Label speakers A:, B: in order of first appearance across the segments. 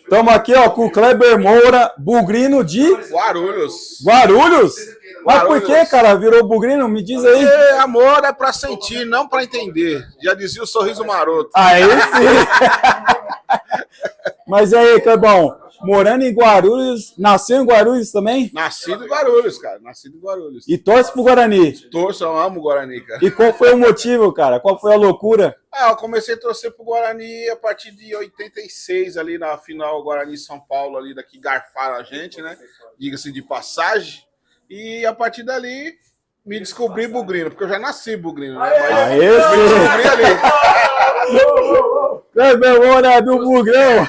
A: Estamos aqui, ó, com o Kleber Moura, bugrino de...
B: Guarulhos.
A: Guarulhos? Mas por que, cara, virou bugrino? Me diz aí.
B: Porque amor é pra sentir, não pra entender. Já dizia o Sorriso Maroto.
A: Aí sim. Mas aí, Clebão, morando em Guarulhos, nasceu em Guarulhos também?
B: Nascido em Guarulhos, cara. Nascido em Guarulhos.
A: E torce pro Guarani?
B: Torço, eu amo o Guarani, cara.
A: E qual foi o motivo, cara? Qual foi a loucura?
B: Eu comecei a torcer pro Guarani a partir de 86, ali na final Guarani-São Paulo, ali daqui garfaram a gente, né? Diga-se de passagem. E a partir dali, me descobri bugrino, porque eu já nasci bugrino, né? Mas
A: Aê,
B: me descobri ali.
A: Kleber Moura do Bugrão.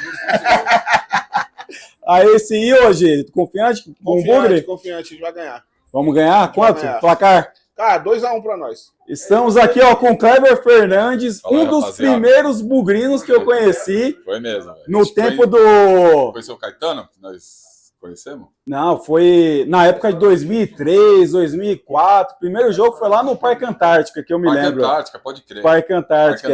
A: Aí sim, e hoje? Confiante com o Bugre?
B: Confiante, a gente vai ganhar.
A: Vamos ganhar? Quanto?
B: ganhar.
A: Placar?
B: Cara, 2-1 pra nós.
A: Estamos aqui, ó, com o Kleber Fernandes,
C: Fala,
A: um dos
C: rapaziada.
A: primeiros bugrinos que eu conheci
C: Foi mesmo, velho.
A: no tempo
C: foi,
A: do...
C: Foi seu Caetano que nós conhecemos?
A: Não, foi na época de 2003, 2004. O primeiro jogo foi lá no Parque Antártica, que eu me
C: Parque
A: lembro.
C: Antártica, pode crer.
A: Parque Antártica,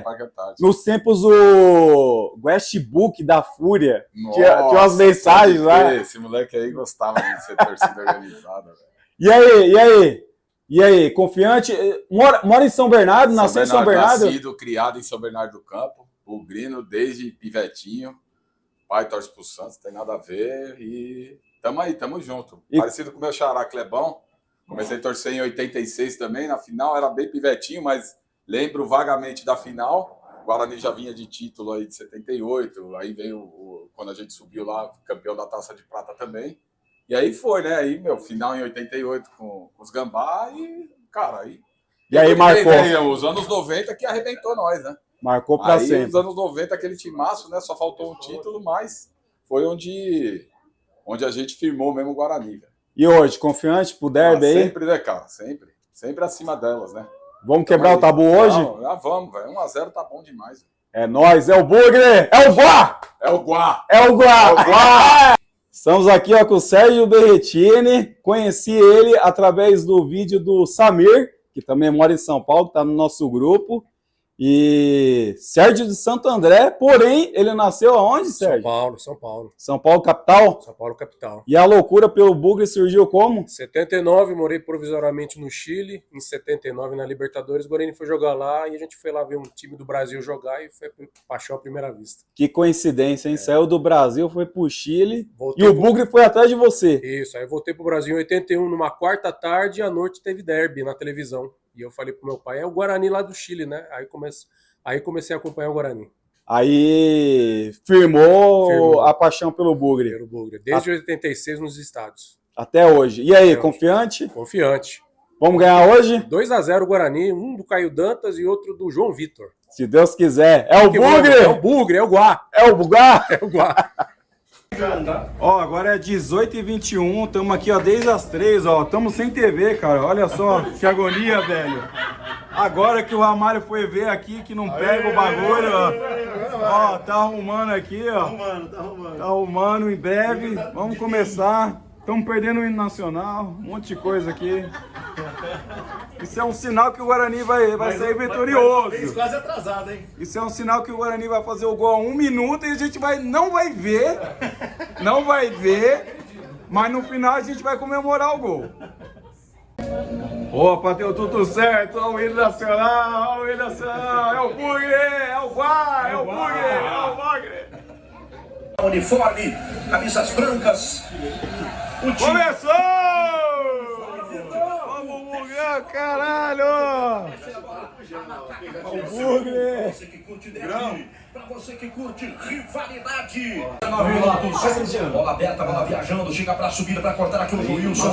C: Parque Antártica.
A: Nos tempos do Westbook da Fúria.
C: Nossa,
A: Tinha umas mensagens
C: pode
A: lá.
C: crer. Esse moleque aí gostava de ser torcida organizada, velho.
A: E aí, e aí? E aí, confiante? Mora em São Bernardo, nasceu em São Bernardo?
C: Nascido, criado em São Bernardo do Campo, bugrino desde pivetinho. Pai torce pro Santos, tem nada a ver. E tamo aí, tamo junto.
A: E...
C: Parecido com o meu xará Clebão. Comecei a torcer em 86 também. Na final era bem pivetinho, mas lembro vagamente da final. O Guarani já vinha de título aí de 78. Aí veio quando a gente subiu lá, campeão da Taça de Prata também. E aí foi, né? Aí, meu, final em 88 com os Gambá e, cara, aí...
A: E aí marcou.
C: Os anos 90 que arrebentou nós, né?
A: Marcou pra
C: aí,
A: sempre.
C: Os anos 90, aquele timaço, né? Só faltou um título, mas foi onde a gente firmou mesmo o Guarani, velho.
A: E hoje, confiante pro derby aí?
C: Sempre, né, cara? Sempre. Sempre acima delas, né?
A: Vamos quebrar o tabu hoje?
C: Não, vamos, velho. 1-0 tá bom demais. Véio.
A: É nóis, é o Bugre! É o Guá!
C: É o Guá!
A: É o Guá! Estamos aqui, ó, com o Sérgio Berretini. Conheci ele através do vídeo do Samir, que também mora em São Paulo, que tá no nosso grupo. E Sérgio de Santo André, porém, ele nasceu aonde, Sérgio?
D: São Paulo.
A: São Paulo, capital?
D: São Paulo, capital.
A: E a loucura pelo Bugre surgiu como?
D: Em 79, morei provisoriamente no Chile. Em 79, na Libertadores, o Guarani foi jogar lá e a gente foi lá ver um time do Brasil jogar e foi paixão à primeira vista.
A: Que coincidência, hein? Saiu do Brasil, foi pro Chile
D: Voltei
A: e o Bugre foi atrás de você.
D: Isso, aí eu voltei pro Brasil em 81, numa quarta tarde, e à noite teve derby na televisão. E eu falei pro meu pai, é o Guarani lá do Chile, né? Aí comecei a acompanhar o Guarani.
A: Aí firmou a paixão pelo Bugre.
D: Pelo Bugre. Desde 86 nos estádios.
A: Até hoje. E aí, confiante?
D: Confiante.
A: Vamos ganhar hoje?
D: 2-0 o Guarani, um do Caio Dantas e outro do João Vitor.
A: Se Deus quiser. É o Bugre!
D: É o Bugre, é o Guá.
A: É o Bugá?
D: É o Guá.
A: Ó, agora é 18h21, estamos aqui, ó, desde as 3, ó, estamos sem TV, cara, olha só, que agonia, velho. Agora que o Ramalho foi ver aqui, que não pega o bagulho, ó, tá arrumando aqui, ó. Tá arrumando em breve, vamos começar. Estamos perdendo o hino nacional, um monte de coisa aqui. Isso é um sinal que o Guarani vai sair vitorioso.
E: Isso quase atrasado, hein?
A: Isso é um sinal que o Guarani vai fazer o gol a 1 minuto e a gente não vai ver, mas no final a gente vai comemorar o gol. Opa, deu tudo certo, ó, o hino nacional, é o Bugre, é o Guá, é o Bugre, é o Bugre.
E: Uniforme, camisas brancas.
A: Começou! Vamos, Bugre, caralho! O Bugre!
E: Você que curte derby, pra você que curte rivalidade. Bola aberta, bola viajando, chega pra subida, pra cortar aqui o Wilson.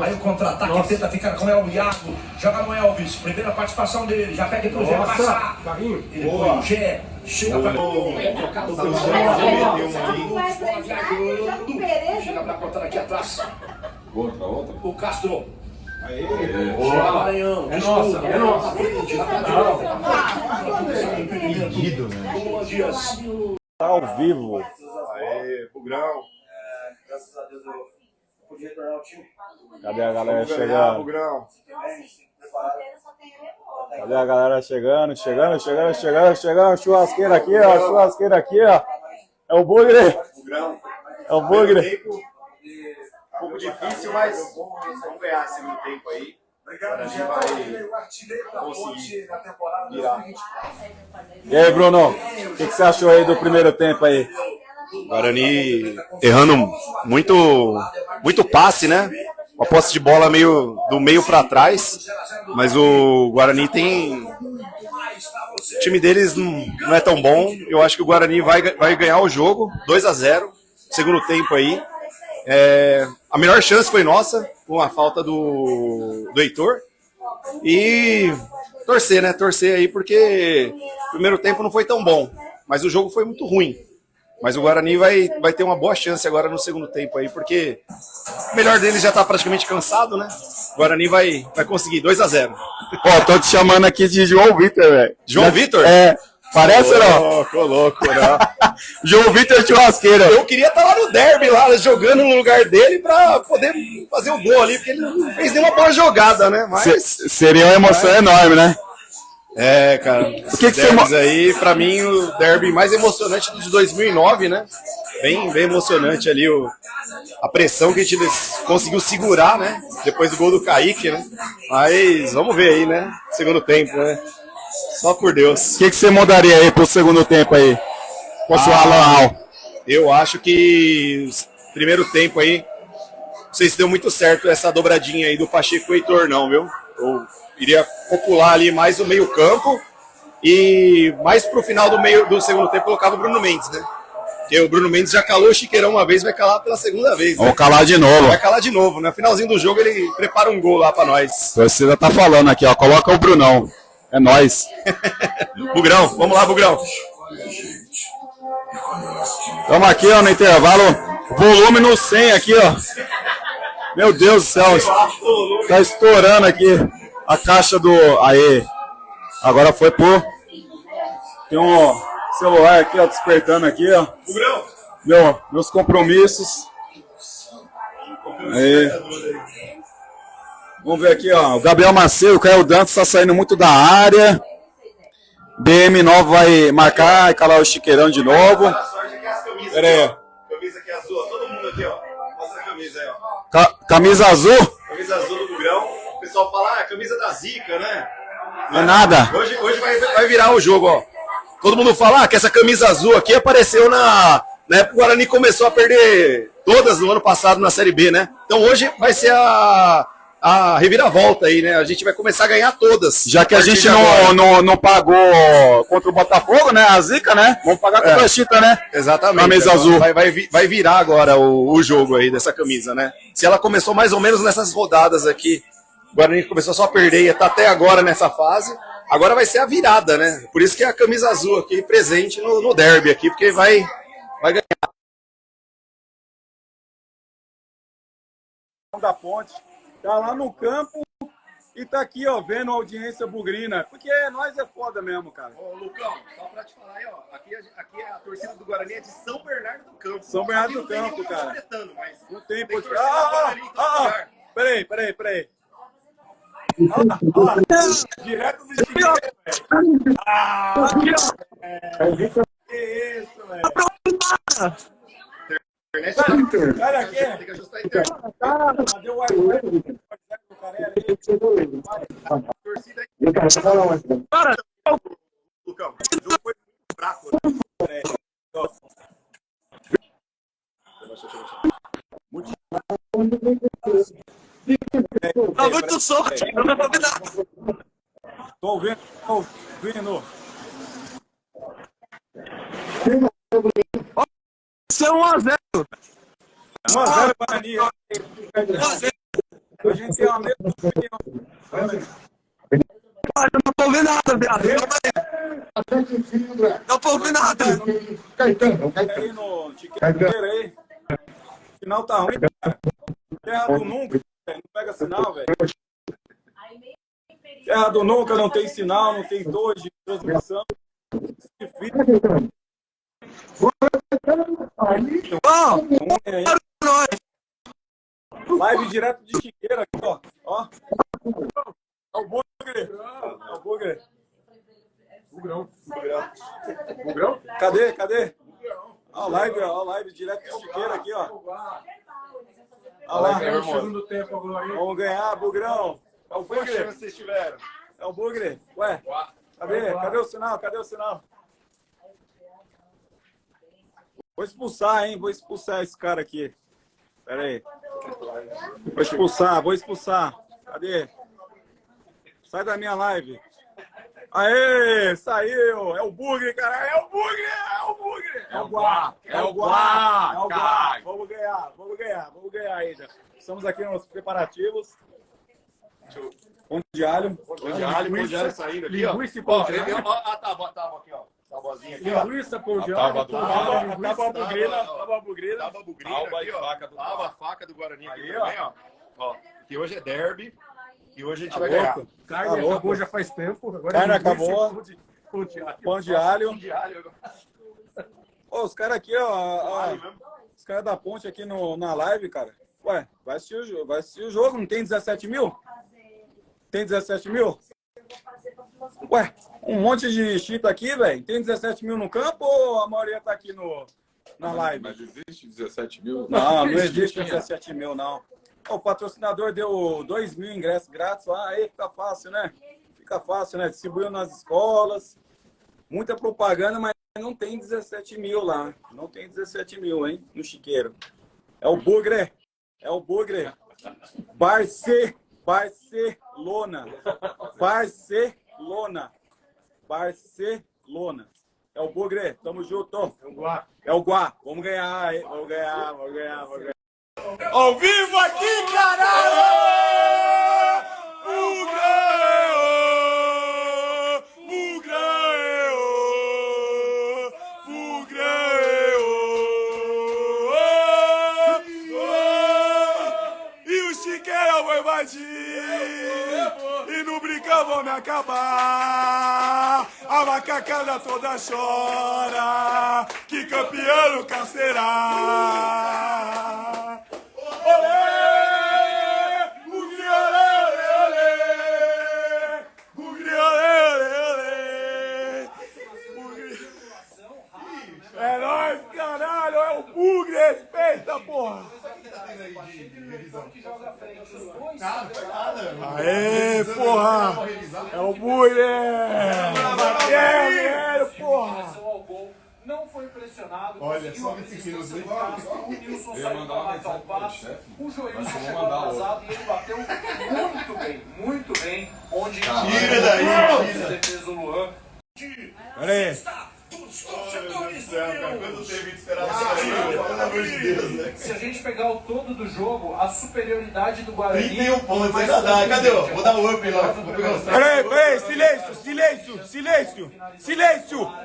E: Aí o contra-ataque tenta ficar com o Iago. Joga no Elvis, primeira participação dele, já pede pro Gé passar. Ele põe o Gé, chega pra... Chega pra cortar aqui atrás.
C: Outra.
E: O Castro. Chega Maranhão. É nossa, é nossa. Dias.
A: Tá ao vivo.
B: Aê, Bugrão.
E: Graças a Deus eu pude retornar ao time.
A: Cadê a galera chegando?
B: Bugrão.
A: Cadê a galera chegando? Churrasqueira aqui, ó. É o Bugre.
F: Bugrão.
A: É o Bugre.
F: Tempo, um pouco difícil, mas vamos ganhar esse segundo tempo aí. A gente vai conseguir virar.
A: E aí, Bruno? O que você achou aí do primeiro tempo aí?
F: Guarani errando muito passe, né? Uma posse de bola meio do meio para trás, mas o Guarani tem... O time deles não é tão bom. Eu acho que o Guarani vai ganhar o jogo, 2-0, segundo tempo aí. A melhor chance foi nossa, com a falta do Heitor. E torcer, né? Torcer aí, porque o primeiro tempo não foi tão bom, mas o jogo foi muito ruim. Mas o Guarani vai ter uma boa chance agora no segundo tempo aí, porque o melhor deles já tá praticamente cansado, né? O Guarani vai conseguir 2-0.
A: Ó, tô te chamando aqui de João Vitor, velho.
F: João Vitor?
A: É. Parece ou não?
F: Louco, né?
A: João Vitor Churrasqueira.
F: Eu queria estar lá no derby, lá, jogando no lugar dele pra poder fazer o gol ali, porque ele não fez nenhuma boa jogada, né? Mas
A: Seria uma emoção enorme, né?
F: Cara,
A: O que você...
F: aí, pra mim, o derby mais emocionante de 2009, né? Bem emocionante ali, a pressão que a gente conseguiu segurar, né? Depois do gol do Kaique, né? Mas vamos ver aí, né? Segundo tempo, né? Só por Deus.
A: O que você mudaria aí pro segundo tempo aí? Fosse o Alan.
F: Eu acho que o primeiro tempo aí, não sei se deu muito certo essa dobradinha aí do Pacheco e Heitor, não, viu? Eu iria popular ali mais o meio campo e mais pro final do segundo tempo colocava o Bruno Mendes, né? Porque o Bruno Mendes já calou o Chiqueirão uma vez, vai calar pela segunda vez. Né?
A: Vamos calar de novo.
F: Vai calar de novo, né? No finalzinho do jogo ele prepara um gol lá pra nós.
A: A torcida tá falando aqui, ó. Coloca o Brunão. É nóis.
F: Bugrão, vamos lá, Bugrão.
A: Estamos aqui, ó, no intervalo. Volume no 100 aqui, ó. Meu Deus do céu. Tá estourando aqui a caixa do... Aê. Agora foi por... Tem um celular aqui, ó, despertando aqui, ó.
F: Bugrão.
A: Meus compromissos. Aí. Vamos ver aqui, ó. O Gabriel Macedo, o Caio Dantas está saindo muito da área. BM9 vai marcar e calar o Chiqueirão de novo. Pera aí.
F: Camisa aqui azul, todo mundo aqui, ó. Mostra a camisa aí, ó.
A: Camisa azul?
F: Camisa azul do Bugrão. O pessoal fala, camisa da Zica, né?
A: Não é nada.
F: Hoje vai virar o jogo, ó. Todo mundo fala que essa camisa azul aqui apareceu na época que o Guarani começou a perder todas no ano passado na Série B, né? Então hoje vai ser a reviravolta aí, né? A gente vai começar a ganhar todas.
A: Já que a gente não pagou contra o Botafogo, né? A Zica, né? Vamos pagar contra a Chita, né?
F: Exatamente.
A: Camisa azul.
F: Vai virar agora o jogo aí dessa camisa, né? Se ela começou mais ou menos nessas rodadas aqui, o Guarani começou só a perder e tá até agora nessa fase, agora vai ser a virada, né? Por isso que é a camisa azul aqui presente no derby aqui, porque vai ganhar.
A: Da ponte. Tá lá no campo e tá aqui, ó, vendo a audiência bugrina. Porque nós é foda mesmo, cara.
F: Ô, Lucão, só pra te falar aí, ó. Aqui a torcida do Guarani é de São Bernardo do Campo.
A: São Bernardo do Campo, cara.
F: Mas
A: Não tem
F: tem
A: por...
F: torcida do Guarani em todo lugar.
A: Peraí. Olha lá. Direto do Chiqueiro, velho. Que isso, velho. Olha aqui.
F: Tem que ajustar a internet.
A: Cadê o Wi-Fi?
F: Torcida aí.
G: Para!
F: Lucão, o jogo foi muito fraco, né?
G: Tá muito sorte, eu não tô ouvindo nada.
A: Tô ouvindo.
G: Isso é 1-0.
A: 1-0 Guarani. A gente tem a mesma opinião.
G: Eu não tô ouvindo nada, viado. Não tô ouvindo nada.
A: Aí no Chiqueiro aí. O sinal tá ruim, cara. Terra do Nunca, não pega sinal, velho. Terra do Nunca não tem sinal, não tem torre de transmissão. Live direto de Chiqueiro aqui, ó. É o Bugre. Bugrão. Cadê? Olha a live direto do Chiqueiro aqui, ó. Olha lá. Vamos ganhar, Bugrão. É o Bugre. Vocês tiveram? É o Bugre. Ué, cadê o sinal? Cadê o sinal? Vou expulsar, hein? Vou expulsar esse cara aqui. Pera aí. Vou expulsar. Cadê? Sai da minha live. Aê, saiu. É o Bugre, cara. É o Bugre. É o Guá. Vamos ganhar ainda. Estamos aqui nos preparativos. Pão de alho.
H: Pão de alho saindo aqui, ó.
A: Linguiça e pão de alho.
H: A tábua aqui, ó. Tábuazinha aqui, ó.
A: Linguiça, pão de alho. Tábua bugrina.
H: Tábua e faca do Tábua, faca do Guarani aqui também, ó. Que hoje é derby. E hoje a gente vai ganhar.
D: Carne acabou já faz tempo. Agora
A: Carne acabou. Pão de alho. Ô, os caras aqui, ó. Os caras da ponte aqui na live, cara. Ué, vai assistir o jogo. Não tem 17 mil? Tem 17 mil? Ué, um monte de chita aqui, velho. Tem 17 mil no campo ou a maioria tá aqui na live?
C: Mas existe 17 mil?
A: Não existe 17 mil, não. O patrocinador deu 2 mil ingressos grátis lá, aí fica fácil, né? Fica fácil, né? Distribuiu nas escolas, muita propaganda, mas não tem 17 mil lá. Não tem 17 mil, hein? No Chiqueiro. É o Bugre. Barcelona. É o Bugre. Tamo junto. É o Guá. Vamos ganhar, hein? Vamos ganhar. Ao vivo aqui, caralho! E o Chiqueiro vai invadir! E não brincar, vão me acabar! A macacada toda chora! Que campeão nunca será! É nóis, caralho! É o Bugre! Respeita, porra! Aê, porra! É o Bugre! Velho, porra!
E: Não foi pressionado.
H: Olha, só 25 minutos.
E: O Nilson saiu
C: mandar
E: para
C: uma
E: matar o passe. O Joilson chegou
C: mandar
E: atrasado e ele bateu muito bem. Onde
H: Tira daí,
E: a defesa do Luan.
A: Pera aí.
E: Se a gente pegar o todo do jogo, a superioridade do Guarani.
H: 31 pontos, ainda dá. Cadê? Vou dar o up lá.
A: Peraí, silêncio no Chiqueiro!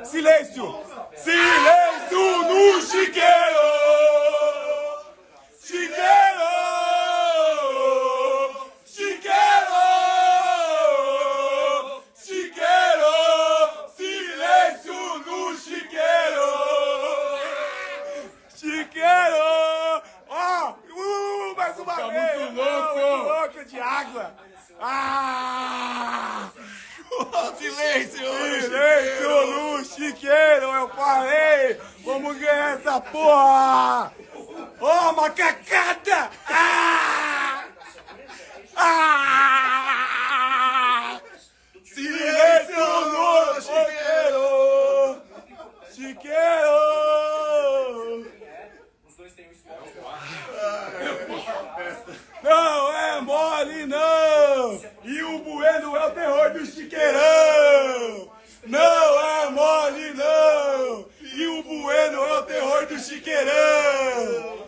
A: Silêncio no Chiqueiro! Ó, mais uma vez! Muito louco de água! Silêncio no Chiqueiro, eu falei! Vamos ganhar essa porra! Ó, macacada! Silêncio no Chiqueiro!
E: Os dois têm um esporte.
A: Não é mole, não! E o Bueno é o terror do Chiqueirão! Não é mole, não! E o Bueno é o terror do Chiqueirão!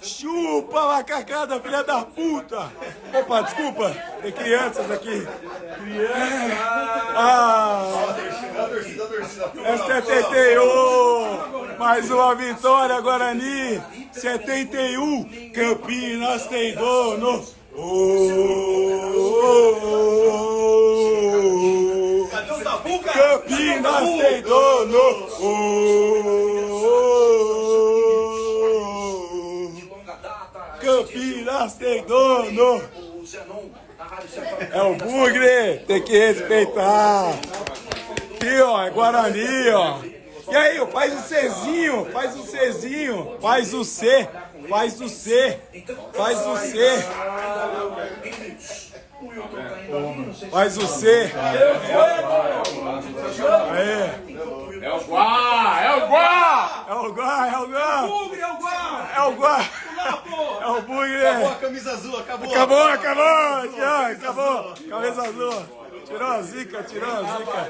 A: Chupa, macacada, filha da puta! Opa, desculpa, tem crianças aqui. É 71! Mais uma vitória, Guarani! 71! Campinas tem dono! Campinas tem dono! Campinas tem dono! É o Bugre! Tem que respeitar! Aqui, ó, é Guarani, ó! E aí, faz o Czinho, faz o Czinho, faz o C, faz o C, faz o C. Faz o C. Aí.
C: É o Guá! É o Guá!
A: É o Guá, é o Guá. É o Guá. É o Bugre.
H: Acabou a camisa azul, acabou.
A: Acabou. Tchau, acabou. Camisa azul. Tirou a zica, tirou a zica.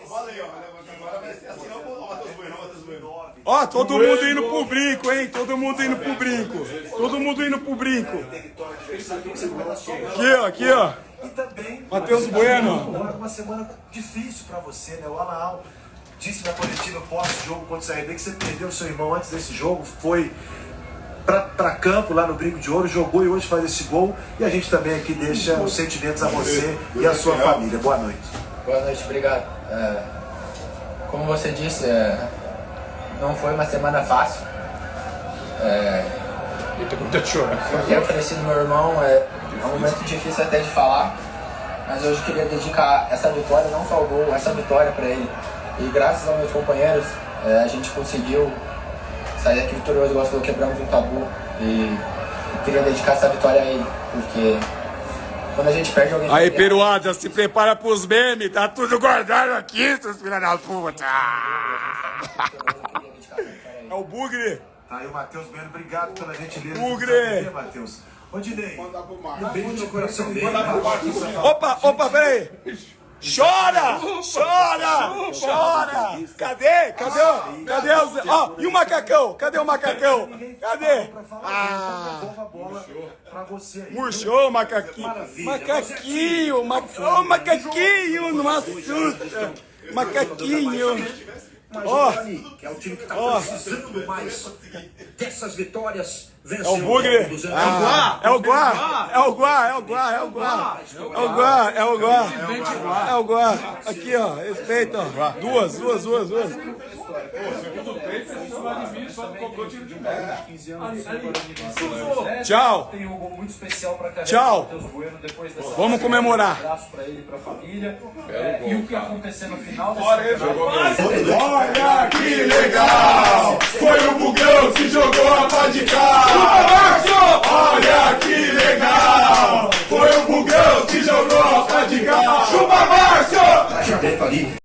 H: Valeu. Agora vai ser assim, ó, Matheus Bueno.
A: Ó, todo mundo indo pro brinco, hein? Todo mundo indo pro brinco. Todo mundo indo pro brinco. Aqui, ó.
E: E também,
A: Matheus Bueno.
E: Uma semana difícil pra você, né? O Alaal disse na coletiva pós-jogo contra o CRB que você perdeu o seu irmão antes desse jogo, foi pra campo lá no Brinco de Ouro, jogou e hoje faz esse gol. E a gente também aqui deixa os sentimentos a você e a sua família. Boa noite.
I: Boa noite, obrigado. Como você disse, não foi uma semana fácil. Porque o falecido do meu irmão é um momento difícil até de falar, mas hoje eu queria dedicar essa vitória, não só o gol, essa vitória para ele. E graças aos meus companheiros, a gente conseguiu sair daqui vitorioso, igual você falou, quebramos um tabu. E eu queria dedicar essa vitória a ele, porque quando a gente perde alguém...
A: Aí, Peruada, se prepara pros memes, tá tudo guardado aqui, seus filha da puta. É o Bugre.
E: Tá aí o Matheus Bueno, obrigado pela gentileza.
A: Bugre.
E: Matheus. Ô, Dinei, um beijo no coração dele.
A: Opa, peraí. Chora! Cadê os... Ó, e o macacão? Cadê o macacão? Cadê? Murchou o macaquinho. Macaquinho, não assusta. Macaquinho.
E: Que é o time que tá precisando mais dessas vitórias.
A: É o Bugre. É o Guá. Aqui, ó. Respeita, ó. Duas. Tchau. Tchau. Vamos comemorar.
E: E o que acontecer no final
A: Olha que legal! Foi o Bugão que jogou a pá de cá! Olha que legal! Foi o Bugão que jogou a pá de cá! Chupa, Márcio!